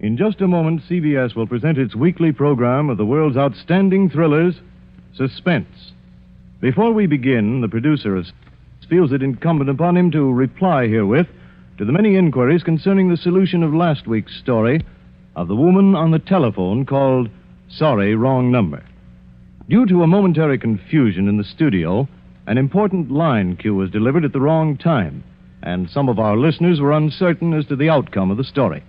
In just a moment, CBS will present its weekly program of the world's outstanding thrillers, Suspense. Before we begin, the producer feels it incumbent upon him to reply herewith to the many inquiries concerning the solution of last week's story of the woman on the telephone called Sorry, Wrong Number. Due to a momentary confusion in the studio, an important line cue was delivered at the wrong time, and some of our listeners were uncertain as to the outcome of the story.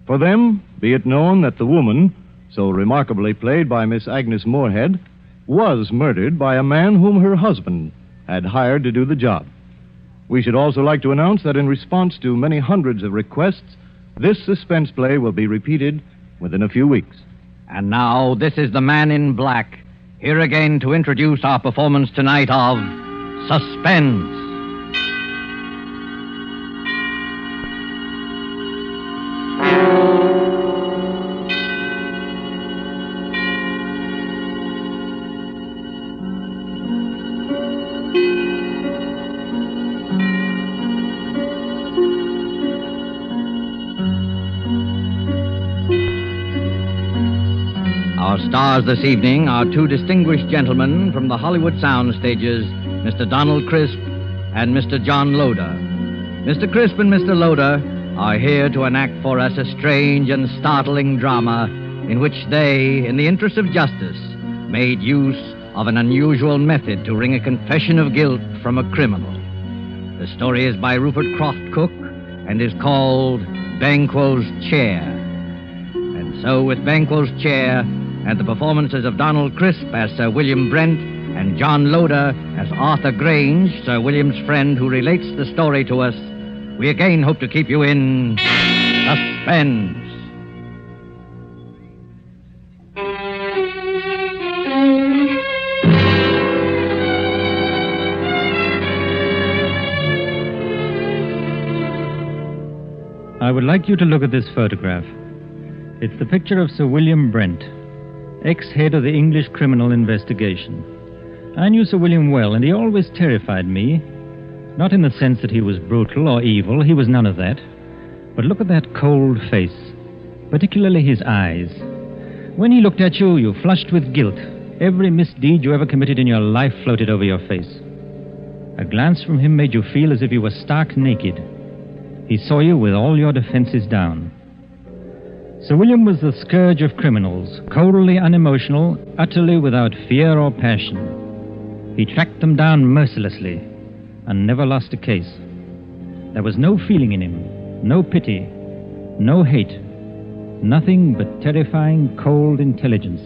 For them, be it known that the woman, so remarkably played by Miss Agnes Moorehead, was murdered by a man whom her husband had hired to do the job. We should also like to announce that in response to many hundreds of requests, this suspense play will be repeated within a few weeks. And now, this is the Man in Black, here again to introduce our performance tonight of Suspense. Our stars this evening are two distinguished gentlemen from the Hollywood sound stages, Mr. Donald Crisp and Mr. John Loder. Mr. Crisp and Mr. Loder are here to enact for us a strange and startling drama in which they, in the interest of justice, made use of an unusual method to wring a confession of guilt from a criminal. The story is by Rupert Croft Cook and is called Banquo's Chair. And so with Banquo's Chair and the performances of Donald Crisp as Sir William Brent and John Loder as Arthur Grange, Sir William's friend who relates the story to us, we again hope to keep you in suspense. I would like you to look at this photograph. It's the picture of Sir William Brent, ex-head of the English Criminal Investigation. I knew Sir William well, and he always terrified me. Not in the sense that he was brutal or evil, he was none of that. But look at that cold face, particularly his eyes. When he looked at you, you flushed with guilt. Every misdeed you ever committed in your life floated over your face. A glance from him made you feel as if you were stark naked. He saw you with all your defenses down. Sir William was the scourge of criminals, coldly unemotional, utterly without fear or passion. He tracked them down mercilessly and never lost a case. There was no feeling in him, no pity, no hate, nothing but terrifying, cold intelligence.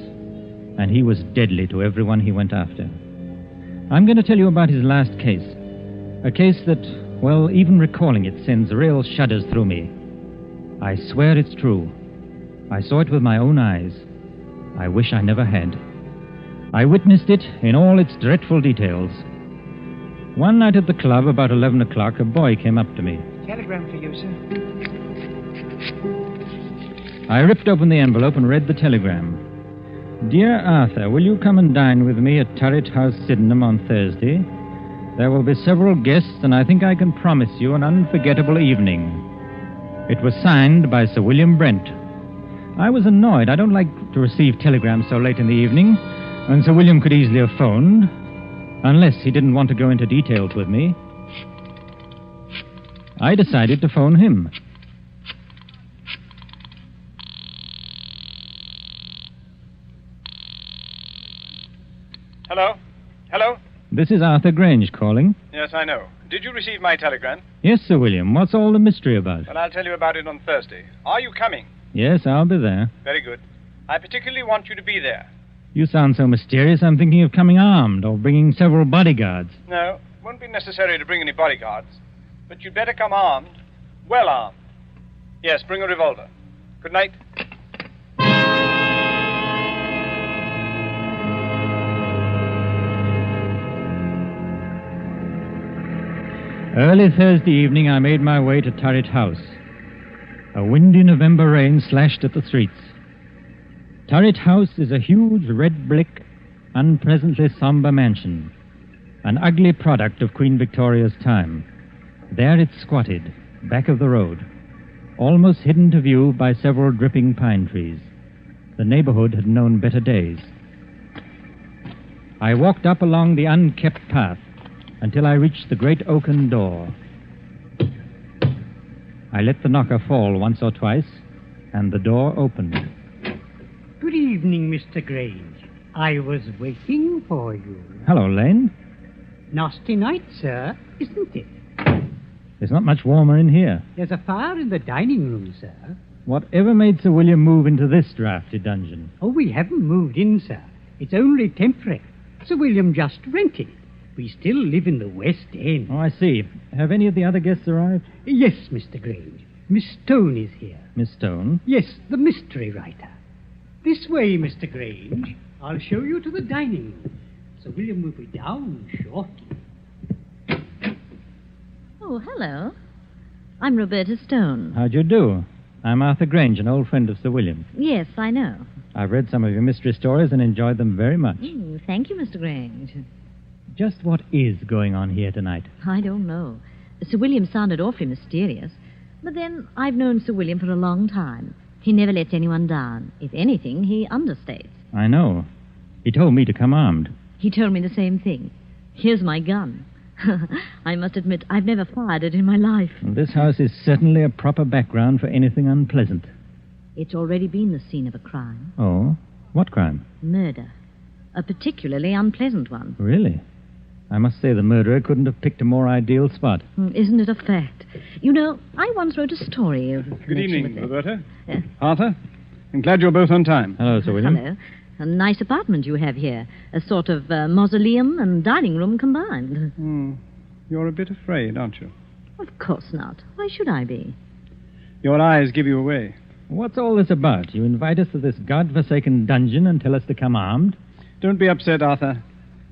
And he was deadly to everyone he went after. I'm going to tell you about his last case, a case that, well, even recalling it sends real shudders through me. I swear it's true. I saw it with my own eyes. I wish I never had. I witnessed it in all its dreadful details. One night at the club, about 11 o'clock, a boy came up to me. Telegram for you, sir. I ripped open the envelope and read the telegram. Dear Arthur, will you come and dine with me at Turret House, Sydenham on Thursday? There will be several guests, and I think I can promise you an unforgettable evening. It was signed by Sir William Brent. I was annoyed. I don't like to receive telegrams so late in the evening, and Sir William could easily have phoned, unless he didn't want to go into details with me. I decided to phone him. Hello? Hello? This is Arthur Grange calling. Yes, I know. Did you receive my telegram? Yes, Sir William. What's all the mystery about? Well, I'll tell you about it on Thursday. Are you coming? Yes, I'll be there. Very good. I particularly want you to be there. You sound so mysterious, I'm thinking of coming armed or bringing several bodyguards. No, it won't be necessary to bring any bodyguards. But you'd better come armed. Well armed. Yes, bring a revolver. Good night. Early Thursday evening, I made my way to Turret House. A windy November rain slashed at the streets. Turret House is a huge red brick, unpleasantly somber mansion, an ugly product of Queen Victoria's time. There it squatted, back of the road, almost hidden to view by several dripping pine trees. The neighborhood had known better days. I walked up along the unkept path until I reached the great oaken door. I let the knocker fall once or twice, and the door opened. Good evening, Mr. Grange. I was waiting for you. Hello, Lane. Nasty night, sir, isn't it? It's not much warmer in here. There's a fire in the dining room, sir. Whatever made Sir William move into this drafty dungeon? Oh, we haven't moved in, sir. It's only temporary. Sir William just rented. We still live in the West End. Oh, I see. Have any of the other guests arrived? Yes, Mr. Grange. Miss Stone is here. Miss Stone? Yes, the mystery writer. This way, Mr. Grange. I'll show you to the dining room. Sir William will be down shortly. Oh, hello. I'm Roberta Stone. How'd you do? I'm Arthur Grange, an old friend of Sir William. Yes, I know. I've read some of your mystery stories and enjoyed them very much. Thank you, Mr. Grange. Just what is going on here tonight? I don't know. Sir William sounded awfully mysterious. But then, I've known Sir William for a long time. He never lets anyone down. If anything, he understates. I know. He told me to come armed. He told me the same thing. Here's my gun. I must admit, I've never fired it in my life. Well, this house is certainly a proper background for anything unpleasant. It's already been the scene of a crime. Oh? What crime? Murder. A particularly unpleasant one. Really? I must say the murderer couldn't have picked a more ideal spot. Isn't it a fact? You know, I once wrote a story of... Good evening, Roberta. Yes. Arthur. I'm glad you're both on time. Hello, Sir William. Hello. A nice apartment you have here. A sort of mausoleum and dining room combined. You're a bit afraid, aren't you? Of course not. Why should I be? Your eyes give you away. What's all this about? You invite us to this godforsaken dungeon and tell us to come armed? Don't be upset, Arthur.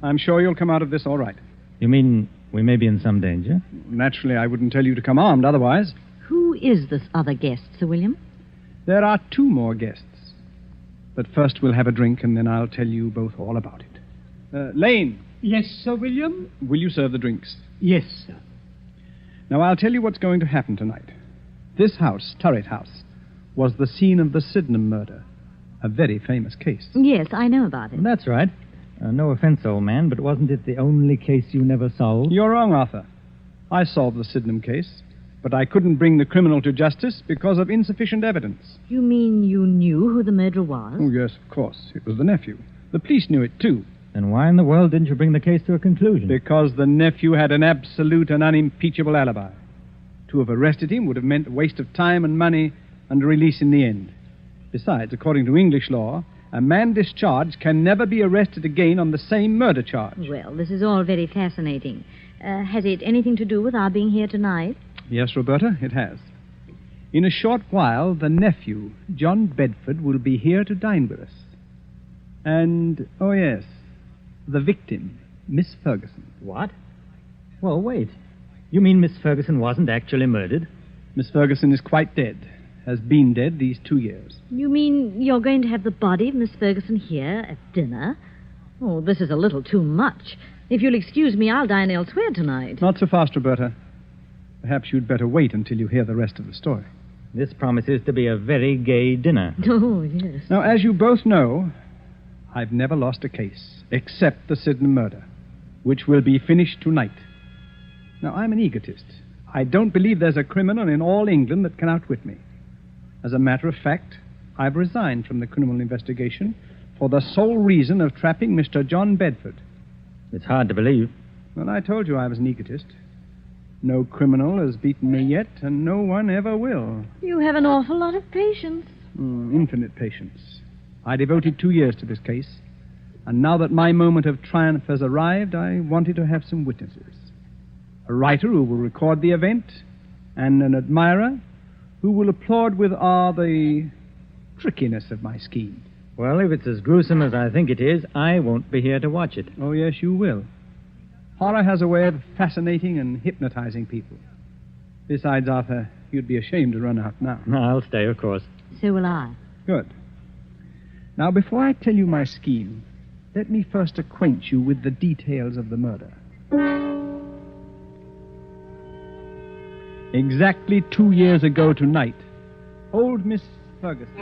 I'm sure you'll come out of this all right. You mean we may be in some danger? Naturally, I wouldn't tell you to come armed otherwise. Who is this other guest, Sir William? There are 2 more guests. But first we'll have a drink, and then I'll tell you both all about it. Lane, Yes, Sir William? will you serve the drinks? Yes, sir. Now, I'll tell you what's going to happen tonight. This house, Turret House, was the scene of the Sydenham murder. A very famous case. Yes, I know about it. That's right. No offense, old man, but wasn't it the only case you never solved? You're wrong, Arthur. I solved the Sydenham case, but I couldn't bring the criminal to justice because of insufficient evidence. You mean you knew who the murderer was? Oh, yes, of course. It was the nephew. The police knew it, too. Then why in the world didn't you bring the case to a conclusion? Because the nephew had an absolute and unimpeachable alibi. To have arrested him would have meant a waste of time and money and a release in the end. Besides, according to English law, a man discharged can never be arrested again on the same murder charge. Well, this is all very fascinating. Has it anything to do with our being here tonight? Yes, Roberta, it has. In a short while, the nephew, John Bedford, will be here to dine with us. And, oh yes, the victim, Miss Ferguson. What? Well, wait. You mean Miss Ferguson wasn't actually murdered? Miss Ferguson is quite dead. Has been dead these 2 years. You mean you're going to have the body of Miss Ferguson here at dinner? Oh, this is a little too much. If you'll excuse me, I'll dine elsewhere tonight. Not so fast, Roberta. Perhaps you'd better wait until you hear the rest of the story. This promises to be a very gay dinner. Oh, yes. Now, as you both know, I've never lost a case, except the Sydenham murder, which will be finished tonight. Now, I'm an egotist. I don't believe there's a criminal in all England that can outwit me. As a matter of fact, I've resigned from the criminal investigation for the sole reason of trapping Mr. John Bedford. It's hard to believe. Well, I told you I was an egotist. No criminal has beaten me yet, and no one ever will. You have an awful lot of patience. Infinite patience. I devoted 2 years to this case, and now that my moment of triumph has arrived, I wanted to have some witnesses. A writer who will record the event, and an admirer who will applaud with awe the trickiness of my scheme. Well, if it's as gruesome as I think it is, I won't be here to watch it. Oh, yes, you will. Horror has a way of fascinating and hypnotizing people. Besides, Arthur, you'd be ashamed to run out now. No, I'll stay, of course. So will I. Good. Now, before I tell you my scheme, let me first acquaint you with the details of the murder. Exactly 2 years ago tonight, Old Miss Ferguson.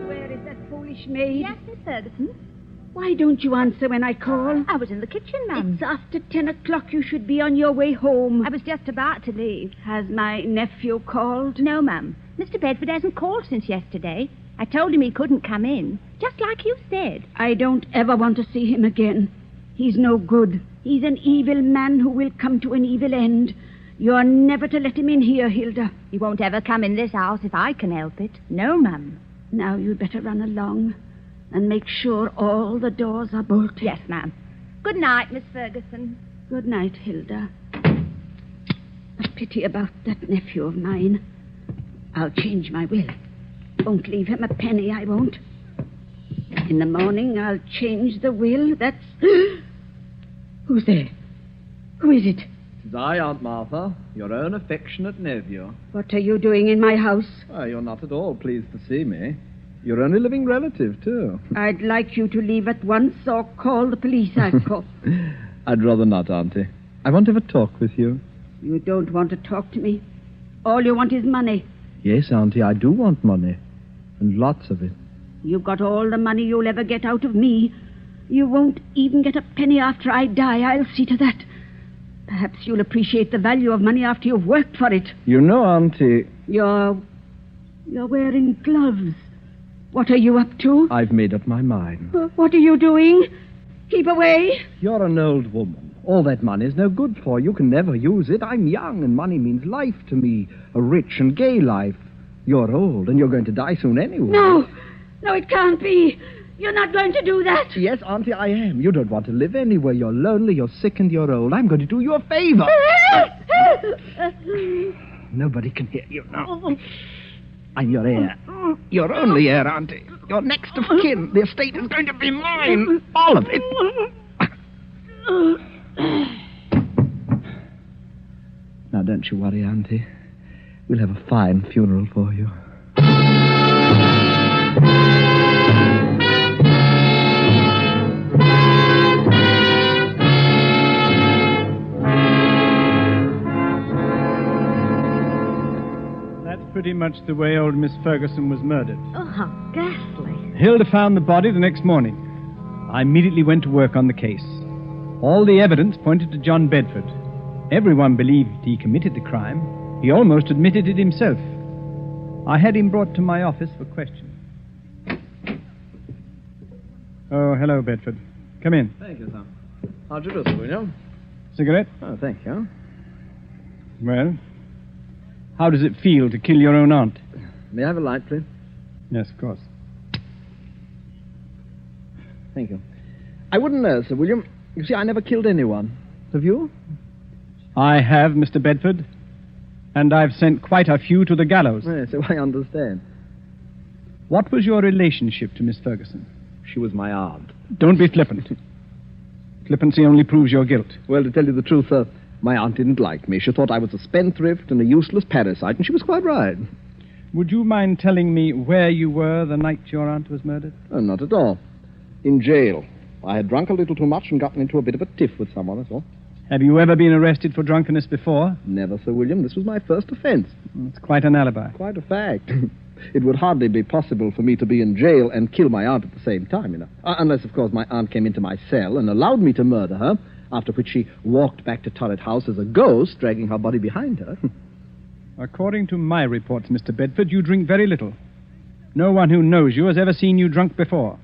Where is that foolish maid? Yes, Miss Ferguson. Why don't you answer when I call? I was in the kitchen, ma'am. It's after 10 o'clock. You should be on your way home. I was just about to leave. Has my nephew called? No, ma'am. Mr. Bedford hasn't called since yesterday. I told him he couldn't come in, just like you said. I don't ever want to see him again. He's no good. He's an evil man who will come to an evil end. You're never to let him in here, Hilda. He won't ever come in this house if I can help it. No, ma'am. Now you'd better run along and make sure all the doors are bolted. Yes, ma'am. Good night, Miss Ferguson. Good night, Hilda. A pity about that nephew of mine. I'll change my will. Won't leave him a penny, I won't. In the morning, I'll change the will. That's... Who's there? Who is it? It's I, Aunt Martha, your own affectionate nephew. What are you doing in my house? Oh, you're not at all pleased to see me. Your only living relative, too. I'd like you to leave at once or call the police, I've called. I'd rather not, Auntie. I want to have a talk with you. You don't want to talk to me. All you want is money. Yes, Auntie, I do want money. And lots of it. You've got all the money you'll ever get out of me. You won't even get a penny after I die. I'll see to that. Perhaps you'll appreciate the value of money after you've worked for it. You know, Auntie... You're wearing gloves. What are you up to? I've made up my mind. What are you doing? Keep away. You're an old woman. All that money's no good for you. You can never use it. I'm young, and money means life to me. A rich and gay life. You're old, and you're going to die soon anyway. No, it can't be. You're not going to do that. Yes, Auntie, I am. You don't want to live anywhere. You're lonely, you're sick, and you're old. I'm going to do you a favor. Nobody can hear you now. I'm your heir. Your only heir, Auntie. Your next of kin. The estate is going to be mine. All of it. Now, don't you worry, Auntie. We'll have a fine funeral for you. That's pretty much the way old Miss Ferguson was murdered. Oh, how ghastly. Hilda found the body the next morning. I immediately went to work on the case. All the evidence pointed to John Bedford. Everyone believed he committed the crime. He almost admitted it himself. I had him brought to my office for questioning. Oh, hello, Bedford. Come in. Thank you, sir. How'd you do, Sir William? Cigarette? Oh, thank you. Well, how does it feel to kill your own aunt? May I have a light, please? Yes, of course. Thank you. I wouldn't know, Sir William. You see, I never killed anyone. Have you? I have, Mr. Bedford. And I've sent quite a few to the gallows. Yes, so I understand. What was your relationship to Miss Ferguson? She was my aunt. Don't be flippant. Flippancy only proves your guilt. Well, to tell you the truth, sir, my aunt didn't like me. She thought I was a spendthrift and a useless parasite, and she was quite right. Would you mind telling me where you were the night your aunt was murdered? Oh, not at all. In jail. I had drunk a little too much and gotten into a bit of a tiff with someone, that's all. Have you ever been arrested for drunkenness before? Never, Sir William. This was my first offense. It's quite an alibi. Quite a fact. It would hardly be possible for me to be in jail and kill my aunt at the same time, you know. Unless, of course, my aunt came into my cell and allowed me to murder her, after which she walked back to Turret House as a ghost, dragging her body behind her. According to my reports, Mr. Bedford, you drink very little. No one who knows you has ever seen you drunk before.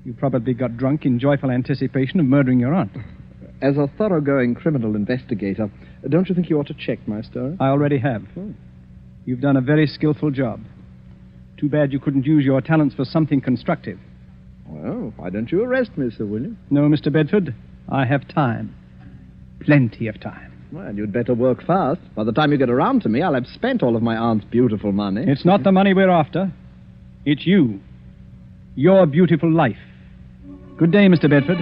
You probably got drunk in joyful anticipation of murdering your aunt. As a thoroughgoing criminal investigator, don't you think you ought to check my story? I already have. You've done a very skillful job. Too bad you couldn't use your talents for something constructive. Well, why don't you arrest me, Sir William? No, Mr. Bedford, I have time. Plenty of time. Well, you'd better work fast. By the time you get around to me, I'll have spent all of my aunt's beautiful money. It's not the money we're after. It's you. Your beautiful life. Good day, Mr. Bedford.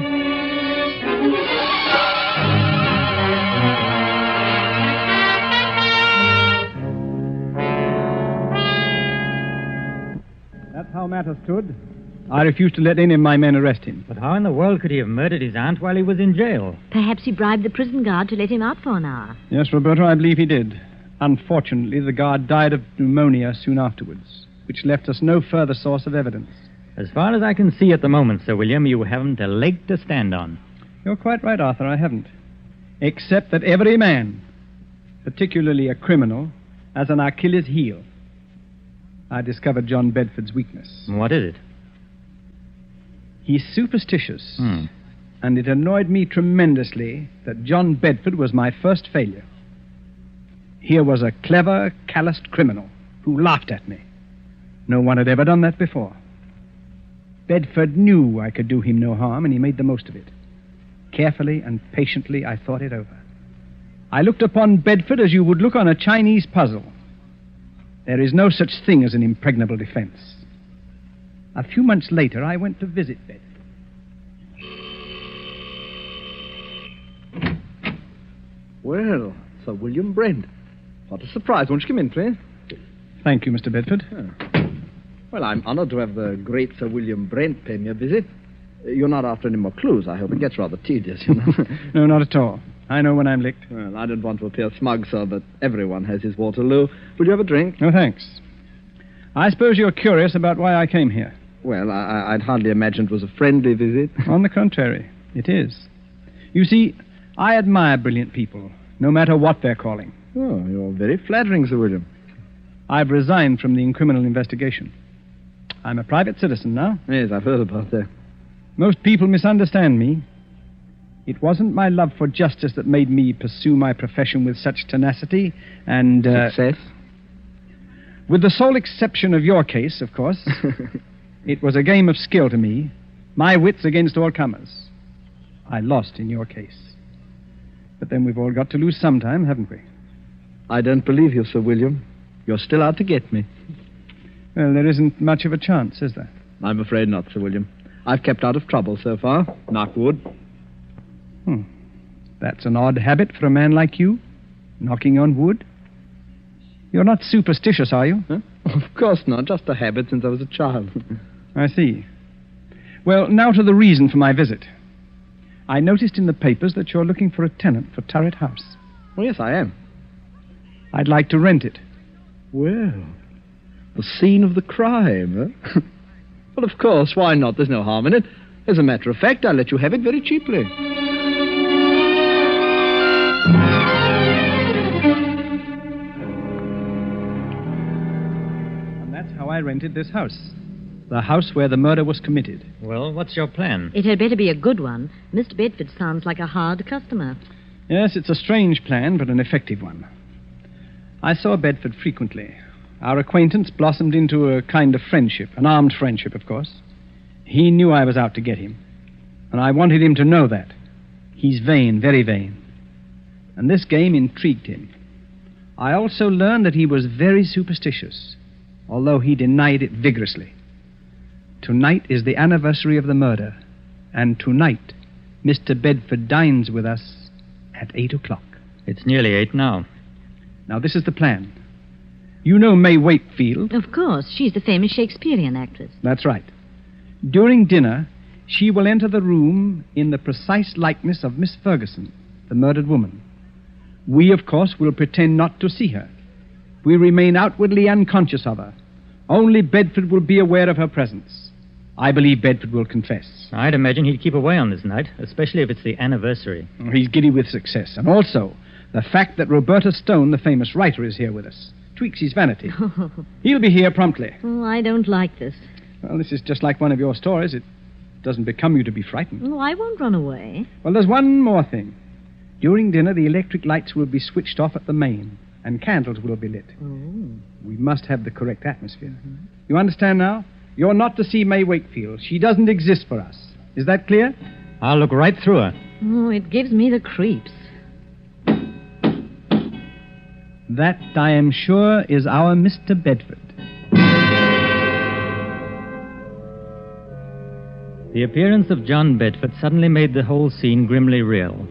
That's how matters stood. I refuse to let any of my men arrest him. But how in the world could he have murdered his aunt while he was in jail? Perhaps he bribed the prison guard to let him out for an hour. Yes, Roberto, I believe he did. Unfortunately, the guard died of pneumonia soon afterwards, which left us no further source of evidence. As far as I can see at the moment, Sir William, you haven't a leg to stand on. You're quite right, Arthur, I haven't. Except that every man, particularly a criminal, has an Achilles heel. I discovered John Bedford's weakness. What is it? He's superstitious, and it annoyed me tremendously that John Bedford was my first failure. Here was a clever, calloused criminal who laughed at me. No one had ever done that before. Bedford knew I could do him no harm, and he made the most of it. Carefully and patiently, I thought it over. I looked upon Bedford as you would look on a Chinese puzzle. There is no such thing as an impregnable defense. A few months later, I went to visit Bedford. Well, Sir William Brent. What a surprise. Won't you come in, please? Thank you, Mr. Bedford. Well, I'm honored to have the great Sir William Brent pay me a visit. You're not after any more clues, I hope. It gets rather tedious, you know. No, not at all. I know when I'm licked. Well, I don't want to appear smug, sir, but everyone has his Waterloo. Will you have a drink? No, thanks. I suppose you're curious about why I came here. Well, I'd hardly imagine it was a friendly visit. On the contrary, it is. You see, I admire brilliant people, no matter what they're calling. Oh, you're very flattering, Sir William. I've resigned from the criminal investigation. I'm a private citizen now. Yes, I've heard about that. Most people misunderstand me. It wasn't my love for justice that made me pursue my profession with such tenacity and... Success? With the sole exception of your case, of course. It was a game of skill to me, my wits against all comers. I lost in your case. But then we've all got to lose sometime, haven't we? I don't believe you, Sir William. You're still out to get me. Well, there isn't much of a chance, is there? I'm afraid not, Sir William. I've kept out of trouble so far. Knock wood. That's an odd habit for a man like you, knocking on wood. You're not superstitious, are you? Huh? Of course not. Just a habit since I was a child. I see. Well, now to the reason for my visit. I noticed in the papers that you're looking for a tenant for Turret House. Oh, yes, I am. I'd like to rent it. Well, the scene of the crime, huh? Well, of course, why not? There's no harm in it. As a matter of fact, I'll let you have it very cheaply. And that's how I rented this house. The house where the murder was committed. Well, what's your plan? It had better be a good one. Mr. Bedford sounds like a hard customer. Yes, it's a strange plan, but an effective one. I saw Bedford frequently. Our acquaintance blossomed into a kind of friendship, an armed friendship, of course. He knew I was out to get him, and I wanted him to know that. He's vain, very vain. And this game intrigued him. I also learned that he was very superstitious, although he denied it vigorously. Tonight is the anniversary of the murder, and tonight Mr. Bedford dines with us at 8 o'clock. It's nearly 8 now. Now, this is the plan. You know May Wakefield. Of course, she's the famous Shakespearean actress. That's right. During dinner, she will enter the room in the precise likeness of Miss Ferguson, the murdered woman. We, of course, will pretend not to see her. We remain outwardly unconscious of her. Only Bedford will be aware of her presence. I believe Bedford will confess. I'd imagine he'd keep away on this night, especially if it's the anniversary. He's giddy with success. And also, the fact that Roberta Stone, the famous writer, is here with us, tweaks his vanity. He'll be here promptly. Oh, I don't like this. Well, this is just like one of your stories. It doesn't become you to be frightened. Oh, I won't run away. Well, there's one more thing. During dinner, the electric lights will be switched off at the main, and candles will be lit. Oh. We must have the correct atmosphere. You understand now? You're not to see May Wakefield. She doesn't exist for us. Is that clear? I'll look right through her. Oh, it gives me the creeps. That, I am sure, is our Mr. Bedford. The appearance of John Bedford suddenly made the whole scene grimly real.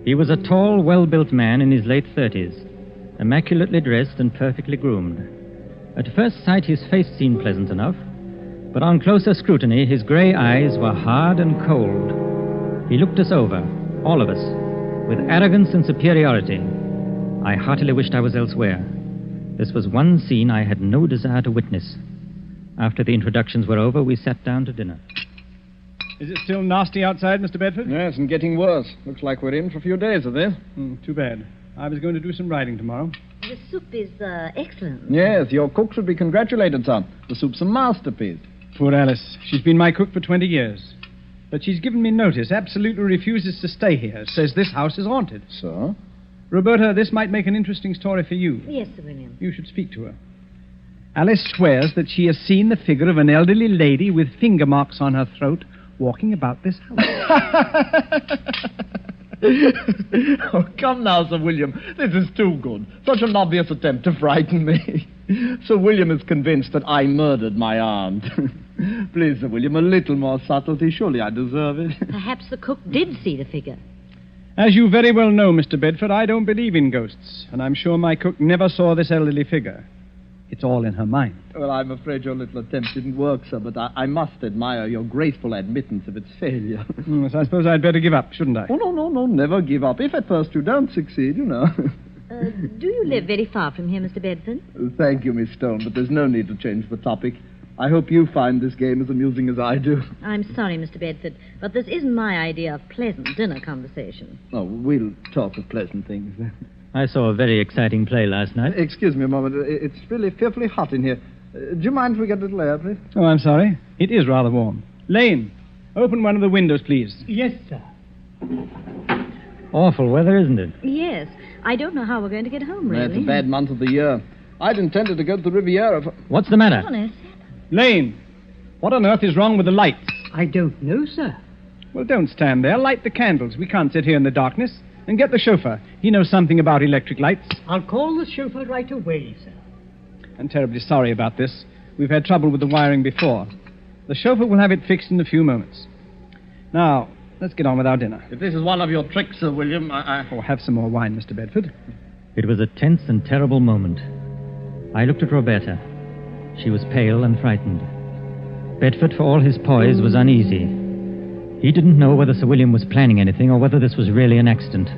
He was a tall, well-built man in his late 30s, immaculately dressed and perfectly groomed. At first sight, his face seemed pleasant enough, But on closer scrutiny, his grey eyes were hard and cold. He looked us over, all of us, with arrogance and superiority. I heartily wished I was elsewhere. This was one scene I had no desire to witness. After the introductions were over, we sat down to dinner. Is it still nasty outside, Mr. Bedford? Yes, and getting worse. Looks like we're in for a few days of this. Too bad. I was going to do some riding tomorrow. The soup is excellent. Yes, your cook should be congratulated, son. The soup's a masterpiece. Poor Alice. She's been my cook for 20 years. But she's given me notice, absolutely refuses to stay here, says this house is haunted. So? Roberta, this might make an interesting story for you. Yes, Sir William. You should speak to her. Alice swears that she has seen the figure of an elderly lady with finger marks on her throat walking about this house. Oh, come now, Sir William. This is too good. Such an obvious attempt to frighten me. Sir William is convinced that I murdered my aunt. Please, Sir William, a little more subtlety. Surely I deserve it. Perhaps the cook did see the figure. As you very well know, Mr. Bedford, I don't believe in ghosts, and I'm sure my cook never saw this elderly figure. It's all in her mind. Well, I'm afraid your little attempt didn't work, sir, but I must admire your graceful admittance of its failure. Yes, I suppose I'd better give up, shouldn't I? Oh, no, never give up. If at first you don't succeed, you know. Do you live very far from here, Mr. Bedford? Thank you, Miss Stone, but there's no need to change the topic. I hope you find this game as amusing as I do. I'm sorry, Mr. Bedford, but this isn't my idea of pleasant dinner conversation. Oh, we'll talk of pleasant things then. I saw a very exciting play last night. Excuse me a moment. It's really fearfully hot in here. Do you mind if we get a little air, please? Oh, I'm sorry. It is rather warm. Lane, open one of the windows, please. Yes, sir. Awful weather, isn't it? Yes. I don't know how we're going to get home, really. It's a bad month of the year. I'd intended to go to the Riviera for... What's the matter? Honest. Lane, what on earth is wrong with the lights? I don't know, sir. Well, don't stand there. Light the candles. We can't sit here in the darkness. And get the chauffeur. He knows something about electric lights. I'll call the chauffeur right away, sir. I'm terribly sorry about this. We've had trouble with the wiring before. The chauffeur will have it fixed in a few moments. Now, let's get on with our dinner. If this is one of your tricks, Sir William, Oh, have some more wine, Mr. Bedford. It was a tense and terrible moment. I looked at Roberta. She was pale and frightened. Bedford, for all his poise, was uneasy. He didn't know whether Sir William was planning anything or whether this was really an accident.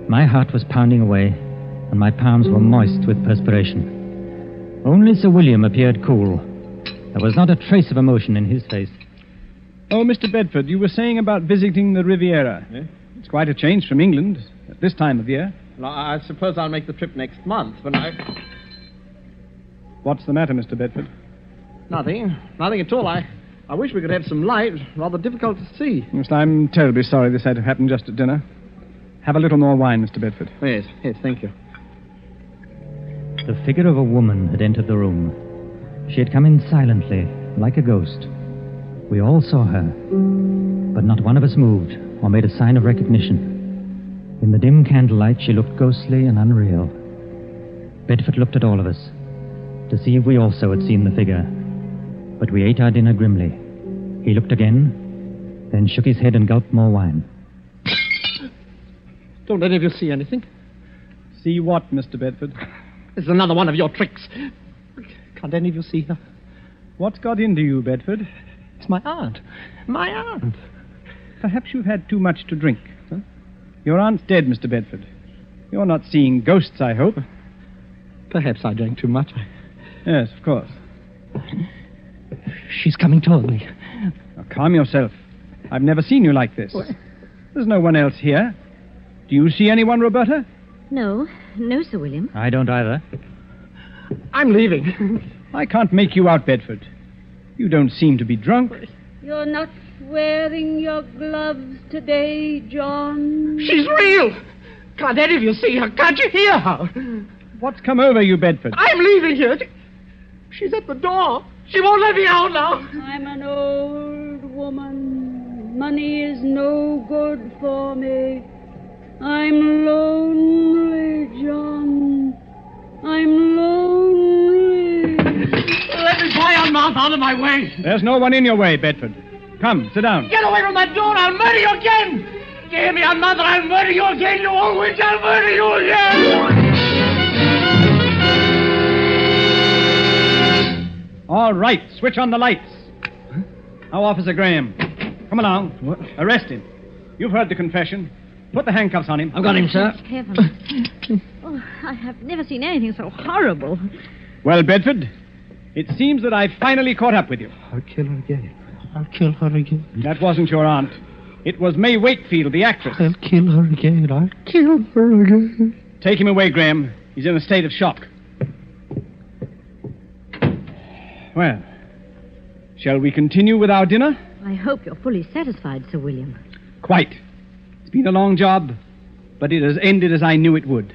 My heart was pounding away, and my palms were moist with perspiration. Only Sir William appeared cool. There was not a trace of emotion in his face. Oh, Mr. Bedford, you were saying about visiting the Riviera. Eh? It's quite a change from England at this time of year. Well, I suppose I'll make the trip next month, but What's the matter, Mr. Bedford? Nothing at all. I wish we could have some light. Rather difficult to see. Yes, I'm terribly sorry this had to happen just at dinner. Have a little more wine, Mr. Bedford. Yes, thank you. The figure of a woman had entered the room. She had come in silently, like a ghost. We all saw her, but not one of us moved or made a sign of recognition. In the dim candlelight, she looked ghostly and unreal. Bedford looked at all of us to see if we also had seen the figure. But we ate our dinner grimly. He looked again, then shook his head and gulped more wine. Don't any of you see anything? See what, Mr. Bedford? This is another one of your tricks. Can't any of you see her? What's got into you, Bedford? It's my aunt. My aunt. Perhaps you've had too much to drink. Huh? Your aunt's dead, Mr. Bedford. You're not seeing ghosts, I hope. Perhaps I drank too much. Yes, of course. She's coming toward me. Now, calm yourself. I've never seen you like this. What? There's no one else here. Do you see anyone, Roberta? No, Sir William. I don't either. I'm leaving. I can't make you out, Bedford. You don't seem to be drunk. You're not wearing your gloves today, John. She's real. Can't any of you see her? Can't you hear her? What's come over you, Bedford? I'm leaving here. She's at the door. She won't let me out now. I'm an old woman. Money is no good for me. I'm lonely, John. I'm lonely. Let me fly on mouth out of my way. There's no one in your way, Bedford. Come, sit down. Get away from that door. I'll murder you again. You hear me on mother? I'll murder you again, you old witch. I'll murder you again. All right, switch on the lights. Now, Officer Graham, come along. What? Arrest him. You've heard the confession. Put the handcuffs on him. I've got him, sir. Heavens. Oh, I have never seen anything so horrible. Well, Bedford, it seems that I've finally caught up with you. I'll kill her again. I'll kill her again. That wasn't your aunt. It was May Wakefield, the actress. I'll kill her again. I'll kill her again. Take him away, Graham. He's in a state of shock. Well, shall we continue with our dinner? I hope you're fully satisfied, Sir William. Quite. It's been a long job, but it has ended as I knew it would.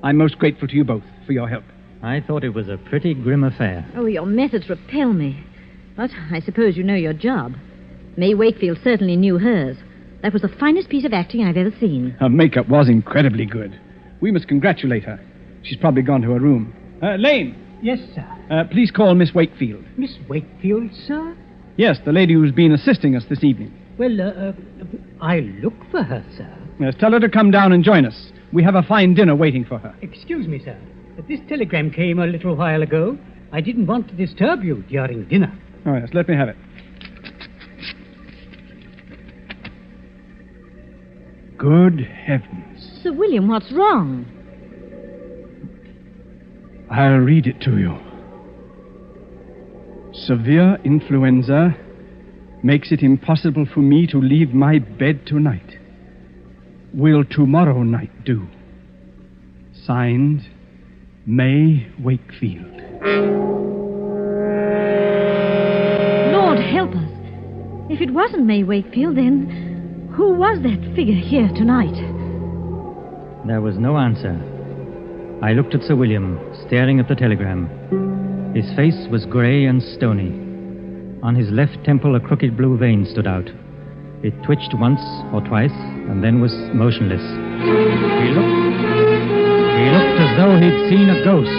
I'm most grateful to you both for your help. I thought it was a pretty grim affair. Oh, your methods repel me. But I suppose you know your job. May Wakefield certainly knew hers. That was the finest piece of acting I've ever seen. Her makeup was incredibly good. We must congratulate her. She's probably gone to her room. Lane. Yes, sir. Please call Miss Wakefield. Miss Wakefield, sir? Yes, the lady who's been assisting us this evening. Well, I'll look for her, sir. Yes, tell her to come down and join us. We have a fine dinner waiting for her. Excuse me, sir. But this telegram came a little while ago. I didn't want to disturb you during dinner. Oh, yes, let me have it. Good heavens. Sir William, what's wrong? I'll read it to you. Severe influenza makes it impossible for me to leave my bed tonight. Will tomorrow night do? Signed, May Wakefield. Lord help us. If it wasn't May Wakefield, then who was that figure here tonight? There was no answer. I looked at Sir William, staring at the telegram. His face was grey and stony. On his left temple, a crooked blue vein stood out. It twitched once or twice, and then was motionless. He looked as though he'd seen a ghost.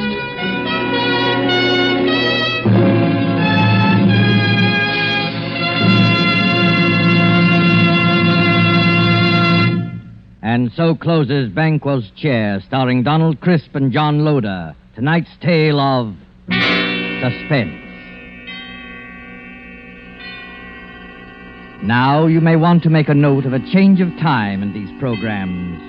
And so closes Banquo's Chair, starring Donald Crisp and John Loder. Tonight's tale of suspense. Now you may want to make a note of a change of time in these programs.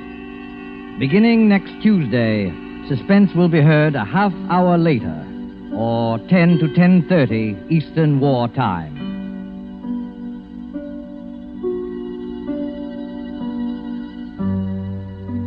Beginning next Tuesday, Suspense will be heard a half hour later, or 10 to 10:30 Eastern War Time.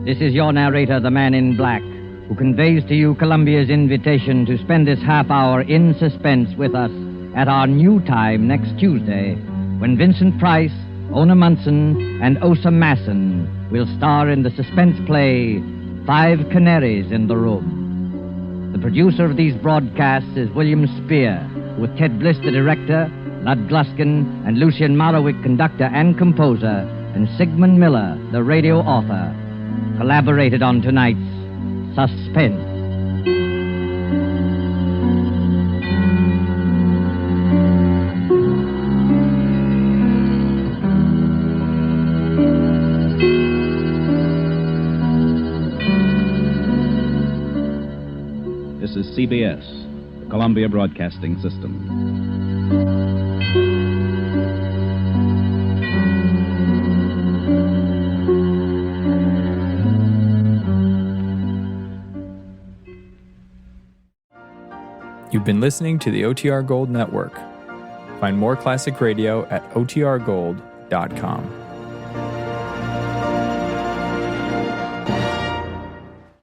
This is your narrator, the Man in Black, who conveys to you Columbia's invitation to spend this half hour in suspense with us at our new time next Tuesday, when Vincent Price, Ona Munson, and Osa Masson will star in the suspense play 5 Canaries in the Room. The producer of these broadcasts is William Spear, with Ted Bliss, the director, Lud Gluskin, and Lucien Morawick, conductor and composer, and Sigmund Miller, the radio author, collaborated on tonight's Suspense. This is CBS, the Columbia Broadcasting System. You've been listening to the OTR Gold Network. Find more classic radio at otrgold.com.